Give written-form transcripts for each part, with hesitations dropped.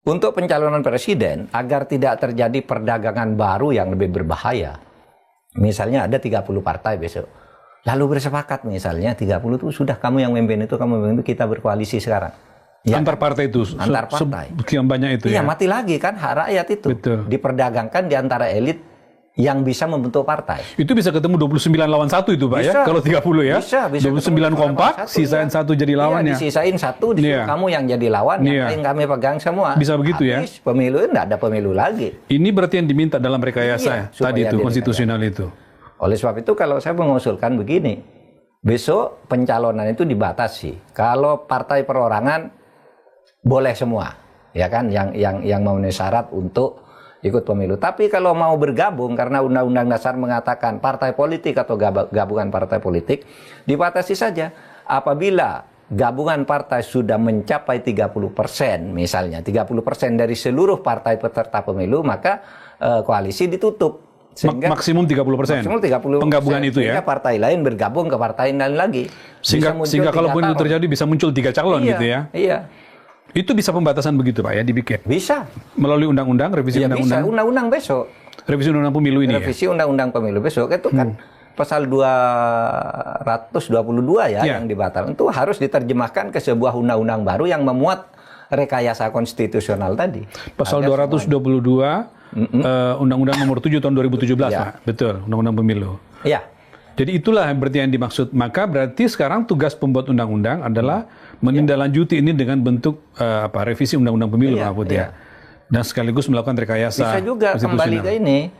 Untuk pencalonan presiden, agar tidak terjadi perdagangan baru yang lebih berbahaya. Misalnya ada 30 partai besok. Lalu bersepakat misalnya 30 itu sudah kamu yang memimpin itu, kamu memimpin itu, kita berkoalisi sekarang. Ya, antar partai itu? Antar partai. Sekian banyak itu ya? Iya, mati lagi kan hak rakyat itu. Betul. Diperdagangkan di antara elit yang bisa membentuk partai. Itu bisa ketemu 29 lawan 1 itu Pak bisa, ya? Kalau 30 ya? Bisa 29 kompak, sisain satu jadi lawannya. Iya, disisain satu, kamu yang jadi lawan, yang lain kami pegang semua. Bisa begitu ya? Pemilu itu tidak ada pemilu lagi. Ini berarti yang diminta dalam rekayasa tadi itu, konstitusional itu. Oleh sebab itu kalau saya mengusulkan begini, besok pencalonan itu dibatasi. Kalau partai perorangan boleh semua, ya kan? Yang memenuhi syarat untuk ikut pemilu. Tapi kalau mau bergabung, karena Undang-Undang Dasar mengatakan partai politik atau gabungan partai politik, dibatasi saja. Apabila gabungan partai sudah mencapai 30%, misalnya 30% dari seluruh partai peserta pemilu, maka koalisi ditutup. Sehingga maksimum 30%. Maksimum 30%. Penggabungan itu ya. Sehingga partai lain bergabung ke partai lain lagi. Sehingga kalaupun itu terjadi bisa muncul 3 calon gitu ya. Iya. Itu bisa pembatasan begitu Pak ya, dibikin? Bisa. Melalui undang-undang, revisi undang-undang? Bisa, undang-undang besok. Revisi undang-undang pemilu ini revisi undang-undang pemilu besok, itu kan pasal 222 yang dibatalkan. Itu harus diterjemahkan ke sebuah undang-undang baru yang memuat rekayasa konstitusional tadi. Pasal 222, Undang-Undang nomor 7 tahun 2017 Pak? Betul, undang-undang pemilu. Iya. Jadi itulah berarti yang dimaksud. Maka berarti sekarang tugas pembuat undang-undang adalah menindaklanjuti ini dengan bentuk revisi undang-undang pemilu, Pak Mahfud ya. Dan sekaligus melakukan rekayasa. Bisa juga kembali ke ini.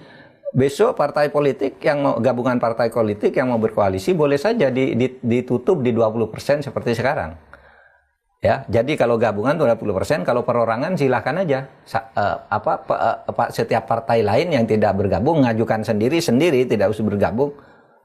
Besok partai politik yang mau gabungan partai politik yang mau berkoalisi boleh saja ditutup di 20% seperti sekarang. Ya, jadi kalau gabungan 20%, kalau perorangan silakan aja. Setiap partai lain yang tidak bergabung ngajukan sendiri tidak usah bergabung.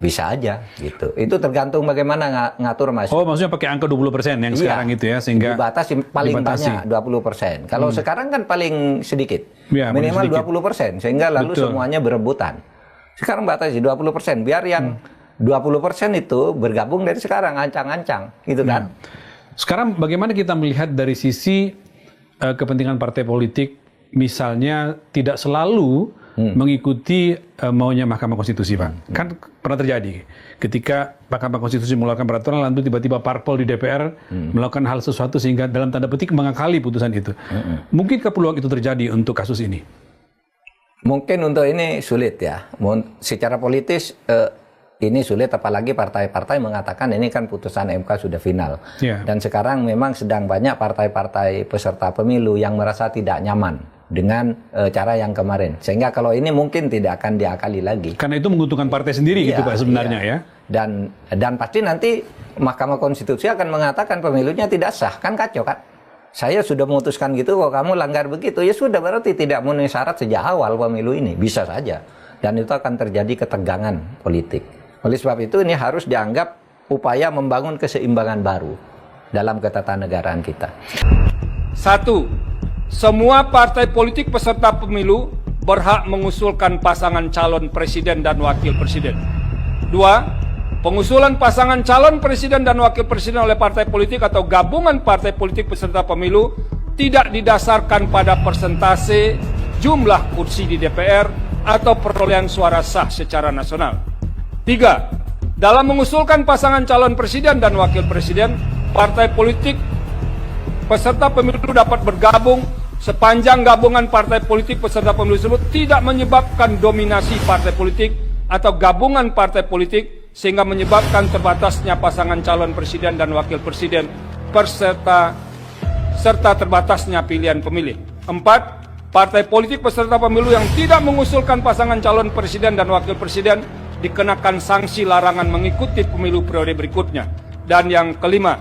Bisa aja gitu. Itu tergantung bagaimana ngatur Mas. Oh, maksudnya pakai angka 20% yang sekarang itu ya, sehingga dibatasi paling banyak 20%. Kalau sekarang kan paling sedikit. Ya, minimal 20%, sehingga lalu semuanya berebutan. Sekarang batasi 20%, biar yang 20% itu bergabung dari sekarang, ancang-ancang gitu kan. Sekarang bagaimana kita melihat dari sisi kepentingan partai politik, misalnya tidak selalu mengikuti maunya Mahkamah Konstitusi, Pak. Kan pernah terjadi ketika Mahkamah Konstitusi mengeluarkan peraturan, lalu tiba-tiba parpol di DPR melakukan hal sesuatu sehingga dalam tanda petik mengakali putusan itu. Mungkinkah peluang itu terjadi untuk kasus ini? Mungkin untuk ini sulit ya. Secara politis ini sulit, apalagi partai-partai mengatakan ini kan putusan MK sudah final. Dan sekarang memang sedang banyak partai-partai peserta pemilu yang merasa tidak nyaman dengan cara yang kemarin. Sehingga kalau ini mungkin tidak akan diakali lagi. Karena itu menguntungkan partai sendiri gitu Pak sebenarnya ya. Dan pasti nanti Mahkamah Konstitusi akan mengatakan pemilunya tidak sah. Kan kacau kan? Saya sudah memutuskan gitu, kok kamu langgar begitu. Ya sudah, berarti tidak memenuhi syarat sejak awal pemilu ini. Bisa saja. Dan itu akan terjadi ketegangan politik. Oleh sebab itu ini harus dianggap upaya membangun keseimbangan baru dalam ketatanegaraan kita. 1. Semua partai politik peserta pemilu berhak mengusulkan pasangan calon presiden dan wakil presiden. 2. Pengusulan pasangan calon presiden dan wakil presiden oleh partai politik atau gabungan partai politik peserta pemilu tidak didasarkan pada persentase jumlah kursi di DPR atau perolehan suara sah secara nasional. 3. Dalam mengusulkan pasangan calon presiden dan wakil presiden, partai politik peserta pemilu dapat bergabung sepanjang gabungan partai politik peserta pemilu tersebut tidak menyebabkan dominasi partai politik atau gabungan partai politik sehingga menyebabkan terbatasnya pasangan calon presiden dan wakil presiden serta terbatasnya pilihan pemilih. 4. Partai politik peserta pemilu yang tidak mengusulkan pasangan calon presiden dan wakil presiden dikenakan sanksi larangan mengikuti pemilu periode berikutnya. Dan yang kelima,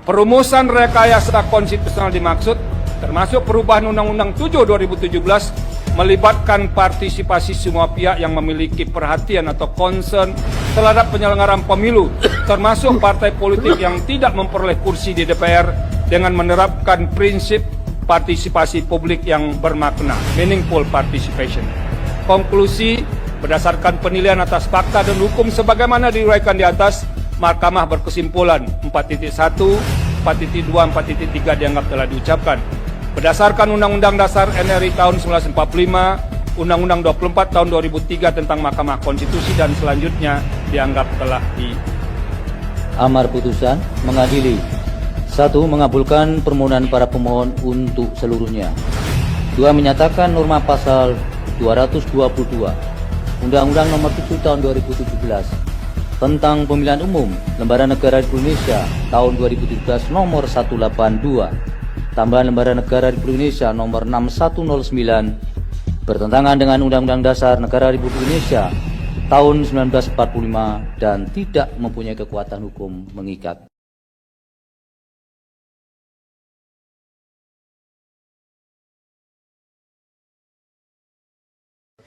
perumusan rekayasa konstitusional dimaksud termasuk perubahan Undang-Undang 7 2017 melibatkan partisipasi semua pihak yang memiliki perhatian atau concern terhadap penyelenggaraan pemilu, termasuk partai politik yang tidak memperoleh kursi di DPR dengan menerapkan prinsip partisipasi publik yang bermakna, meaningful participation. Konklusi, berdasarkan penilaian atas fakta dan hukum sebagaimana diuraikan di atas, Mahkamah berkesimpulan 4.1, 4.2, 4.3 dianggap telah diucapkan. Berdasarkan Undang-Undang Dasar NRI tahun 1945, Undang-Undang 24 tahun 2003 tentang Mahkamah Konstitusi dan selanjutnya dianggap telah di Amar putusan mengadili. 1. Mengabulkan permohonan para pemohon untuk seluruhnya. 2. Menyatakan norma pasal 222 Undang-Undang Nomor 7 Tahun 2017 tentang Pemilihan Umum Lembaran Negara Republik Indonesia tahun 2017 Nomor 182 tambahan Lembaran Negara Republik Indonesia Nomor 6109 bertentangan dengan Undang-Undang Dasar Negara Republik Indonesia tahun 1945 dan tidak mempunyai kekuatan hukum mengikat.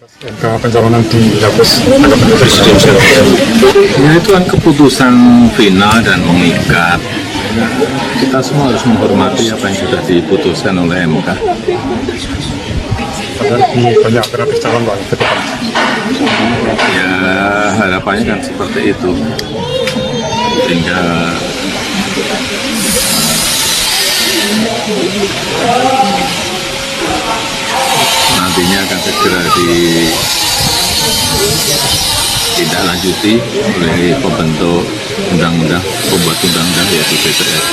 MK pencalonan dihapus presidensial. Ya itu kan keputusan final dan mengikat. Kita semua harus menghormati apa yang sudah diputuskan oleh MK. Padahal lebih banyak alternatif calon Pak ke depan. Ya harapannya kan seperti itu. Sehingga nantinya akan segera ditindaklanjuti oleh pembentuk undang-undang, pembuat undang-undang yaitu DPR.